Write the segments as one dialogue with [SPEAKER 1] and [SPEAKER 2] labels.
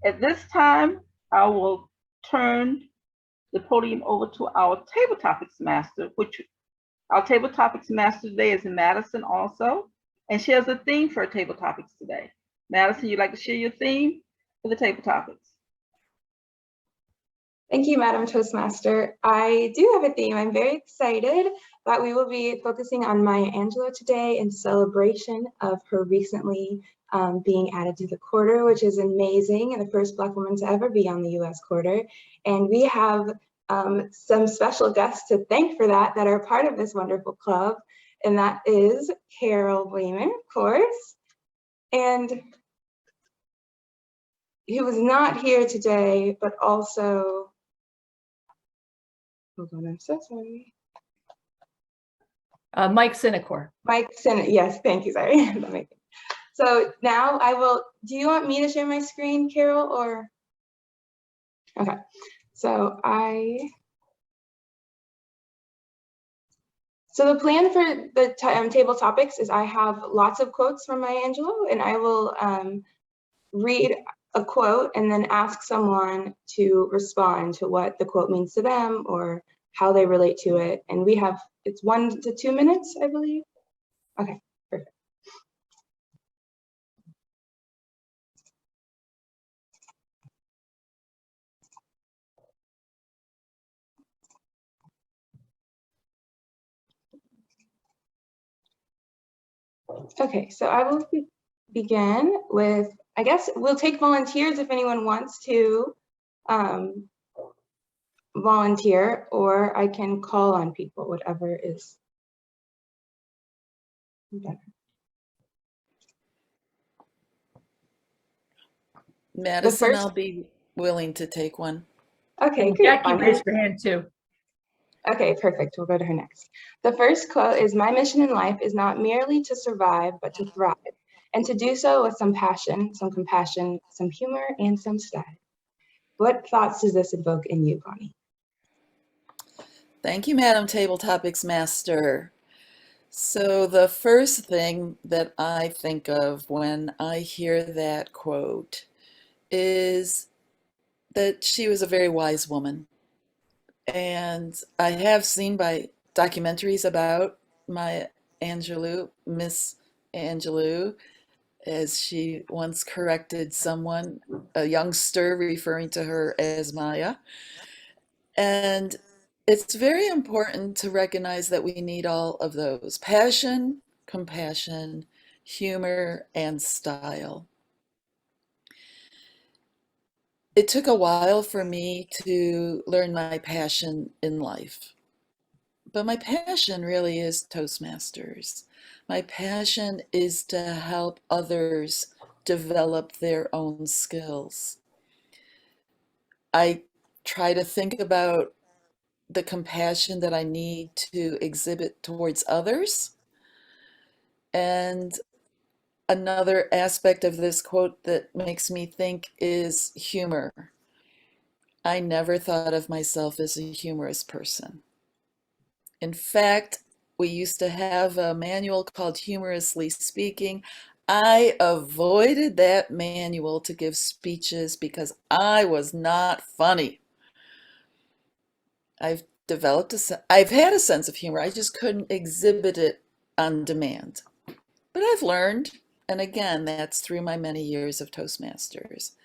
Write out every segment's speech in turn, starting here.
[SPEAKER 1] At this time, I will turn the podium over to our table topics master, which our table topics master today is Madisyn also, and she has a theme for table topics today. Madisyn, you'd like to share your theme for the table topics?
[SPEAKER 2] Thank you, Madam Toastmaster. I do have a theme. I'm very excited that we will be focusing on Maya Angelou today in celebration of her recently being added to the quarter, which is amazing, and the first Black woman to ever be on the US quarter. And we have some special guests to thank for that are part of this wonderful club, and that is Carol Bleeman, of course, and who was not here today, but also, hold on, I'm so sorry.
[SPEAKER 3] Mike Sinecor.
[SPEAKER 2] Mike Sinecor, yes, thank you, sorry. So now I will, do you want me to share my screen, Carol, or? Okay, so So the plan for the table topics is I have lots of quotes from Maya Angelou, and I will read a quote and then ask someone to respond to what the quote means to them or how they relate to it. And we have, it's 1 to 2 minutes, I believe. Okay, perfect. Okay, so I will begin with, I guess we'll take volunteers if anyone wants to volunteer, or I can call on people, whatever is better.
[SPEAKER 4] Madisyn, I'll be willing to take one.
[SPEAKER 2] Okay,
[SPEAKER 3] And
[SPEAKER 2] great.
[SPEAKER 3] Jackie raised her hand too.
[SPEAKER 2] Okay, perfect. We'll go to her next. The first quote is, "My mission in life is not merely to survive, but to thrive, and to do so with some passion, some compassion, some humor, and some style." What thoughts does this evoke in you, Connie?
[SPEAKER 4] Thank you, Madam Table Topics Master. So the first thing that I think of when I hear that quote is that she was a very wise woman. And I have seen by documentaries about Maya Angelou, Miss Angelou, as she once corrected someone, a youngster, referring to her as Maya. And it's very important to recognize that we need all of those: passion, compassion, humor, and style. It took a while for me to learn my passion in life. But my passion really is Toastmasters. My passion is to help others develop their own skills. I try to think about the compassion that I need to exhibit towards others. And another aspect of this quote that makes me think is humor. I never thought of myself as a humorous person. In fact, we used to have a manual called Humorously Speaking. I avoided that manual to give speeches because I was not funny. I've had a sense of humor. I just couldn't exhibit it on demand. But I've learned, and again, that's through my many years of Toastmasters.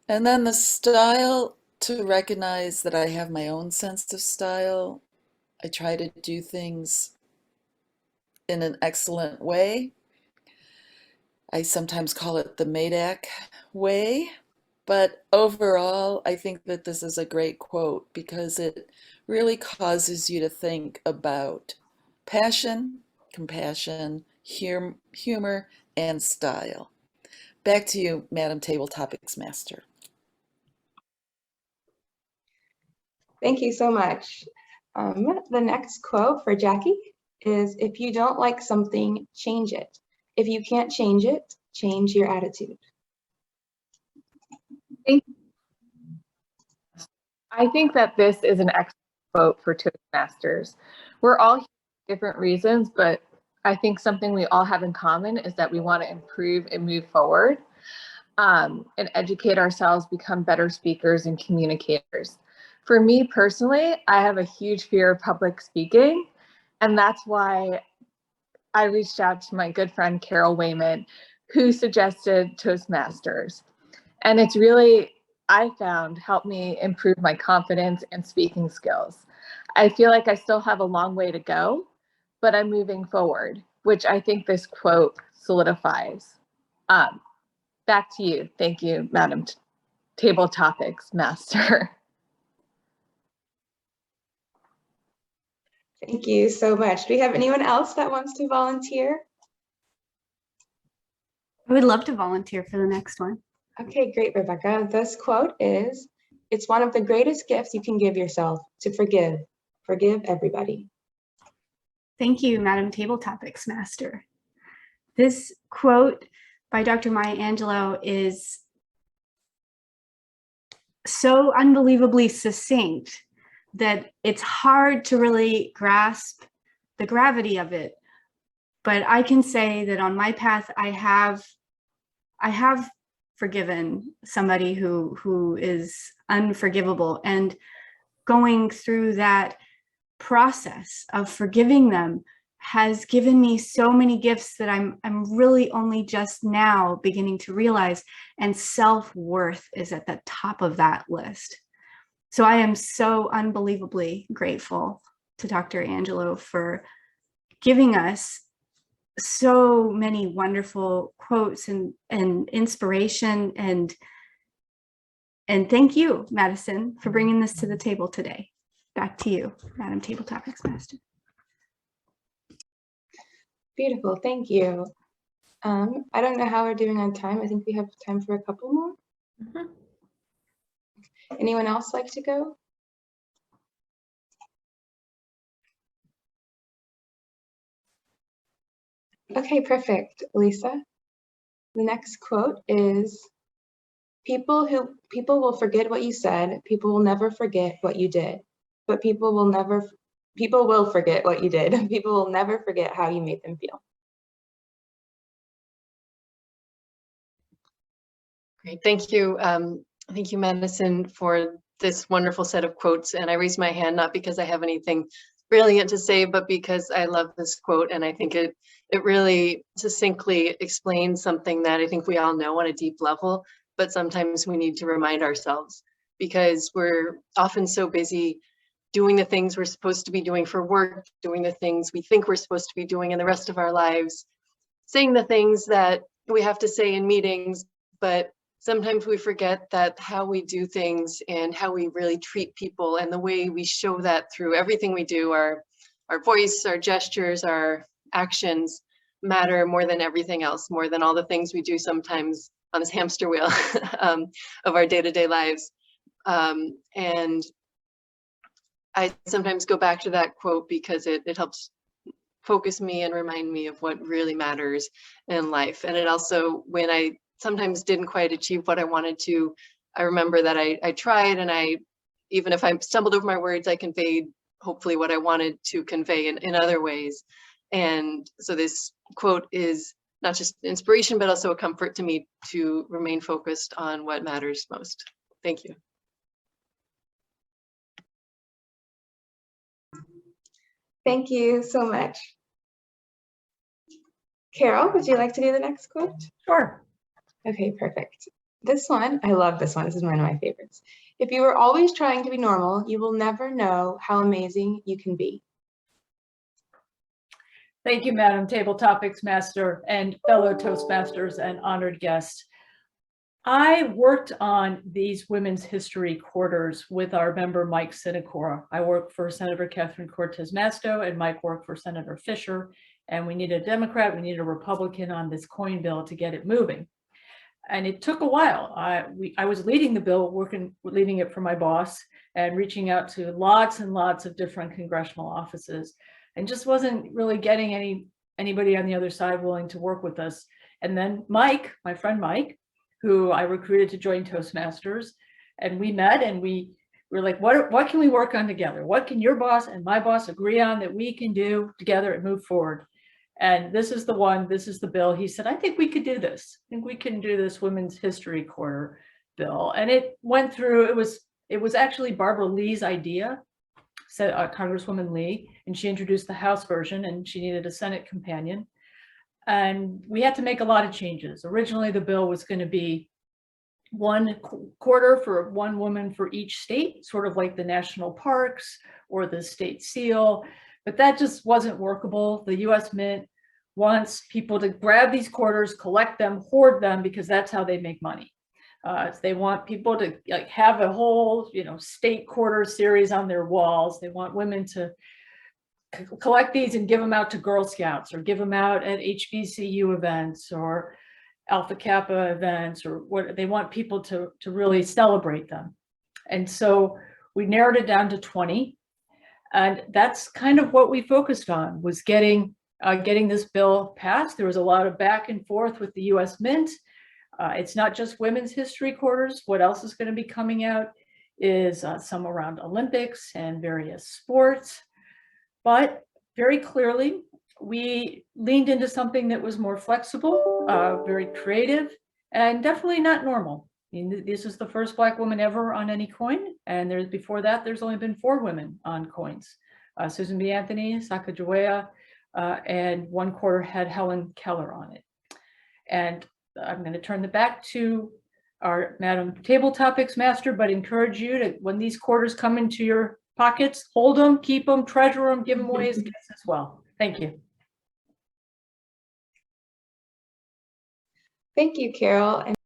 [SPEAKER 4] And then the style, to recognize that I have my own sense of style. I try to do things in an excellent way. I sometimes call it the Madak way. But overall, I think that this is a great quote because it really causes you to think about passion, compassion, humor, and style. Back to you, Madam Table Topics Master.
[SPEAKER 2] Thank you so much. The next quote for Jackie is, "If you don't like something, change it. If you can't change it, change your attitude."
[SPEAKER 5] I think that this is an excellent quote for Toastmasters. We're all here for different reasons, but I think something we all have in common is that we want to improve and move forward. and educate ourselves, become better speakers and communicators. For me personally, I have a huge fear of public speaking, and that's why I reached out to my good friend Carol Wayman, who suggested Toastmasters. And it's really, I found, helped me improve my confidence and speaking skills. I feel like I still have a long way to go, but I'm moving forward, which I think this quote solidifies. Back to you. Thank you, Madam Table Topics Master.
[SPEAKER 2] Thank you so much. Do we have anyone else that wants to volunteer?
[SPEAKER 6] I would love to volunteer for the next one.
[SPEAKER 2] Okay, great, Rebecca. This quote is, "It's one of the greatest gifts you can give yourself to forgive. Forgive everybody."
[SPEAKER 6] Thank you, Madam Table Topics Master. This quote by Dr. Maya Angelou is so unbelievably succinct that it's hard to really grasp the gravity of it. But I can say that on my path, I have forgiven somebody who is unforgivable, and going through that process of forgiving them has given me so many gifts that I'm really only just now beginning to realize, and self-worth is at the top of that list. So I am so unbelievably grateful to Dr. Angelou for giving us so many wonderful quotes and inspiration, and thank you, Madisyn, for bringing this to the table today. Back to you, Madam Table Topics Master.
[SPEAKER 2] Beautiful, thank you. I don't know how we're doing on time. I think we have time for a couple more. Anyone else like to go? Okay, perfect, Lisa. The next quote is, people will forget what you said, people will never forget what you did, but people will forget what you did. People will never forget how you made them feel.
[SPEAKER 7] Great, thank you. Thank you, Madisyn, for this wonderful set of quotes. And I raise my hand not because I have anything brilliant to say, but because I love this quote, and I think it really succinctly explains something that I think we all know on a deep level, but sometimes we need to remind ourselves, because we're often so busy doing the things we're supposed to be doing for work, doing the things we think we're supposed to be doing in the rest of our lives, saying the things that we have to say in meetings, but sometimes we forget that how we do things and how we really treat people and the way we show that through everything we do, our voice, our gestures, our actions matter more than everything else, more than all the things we do sometimes on this hamster wheel of our day-to-day lives. And I sometimes go back to that quote because it helps focus me and remind me of what really matters in life. And it also, when I sometimes didn't quite achieve what I wanted to, I remember that I tried, and even if I stumbled over my words, I conveyed hopefully what I wanted to convey in other ways. And so this quote is not just inspiration, but also a comfort to me to remain focused on what matters most. Thank you.
[SPEAKER 2] Thank you so much. Carol, would you like to do the next quote?
[SPEAKER 3] Sure.
[SPEAKER 2] Okay, perfect. This one, I love this one. This is one of my favorites. If you are always trying to be normal, you will never know how amazing you can be.
[SPEAKER 3] Thank you, Madam Table Topics Master and fellow Toastmasters and honored guests. I worked on these women's history quarters with our member, Mike Sinecor. I worked for Senator Catherine Cortez Masto, and Mike worked for Senator Fisher. And we needed a Democrat, we needed a Republican on this coin bill to get it moving. And it took a while. I was leading the bill, leading it for my boss, and reaching out to lots and lots of different congressional offices, and just wasn't really getting anybody on the other side willing to work with us. And then Mike, my friend Mike, who I recruited to join Toastmasters, and we met, and we were like, what can we work on together? What can your boss and my boss agree on that we can do together and move forward? And this is the one, this is the bill. He said, I think we could do this. I think we can do this Women's History Quarter bill. And it went through, it was actually Barbara Lee's idea, said Congresswoman Lee, and she introduced the House version, and she needed a Senate companion. And we had to make a lot of changes. Originally, the bill was going to be 1 quarter for 1 woman for each state, sort of like the national parks or the state seal, but that just wasn't workable. The US Mint wants people to grab these quarters, collect them, hoard them, because that's how they make money. They want people to like have a whole, state quarter series on their walls. They want women to collect these and give them out to Girl Scouts, or give them out at HBCU events or Alpha Kappa events, or what they want people to really celebrate them. And so we narrowed it down to 20. And that's kind of what we focused on, was getting this bill passed. There was a lot of back and forth with the US Mint. It's not just women's history quarters. What else is going to be coming out is some around Olympics and various sports. But very clearly, we leaned into something that was more flexible, very creative, and definitely not normal. I mean, this is the first Black woman ever on any coin, and before that, there's only been 4 women on coins. Susan B. Anthony, Sacagawea, and 1 quarter had Helen Keller on it. And I'm going to turn it back to our Madam Table Topics Master, but encourage you to, when these quarters come into your pockets, hold them, keep them, treasure them, give them away as gifts as well. Thank you.
[SPEAKER 2] Thank you, Carol.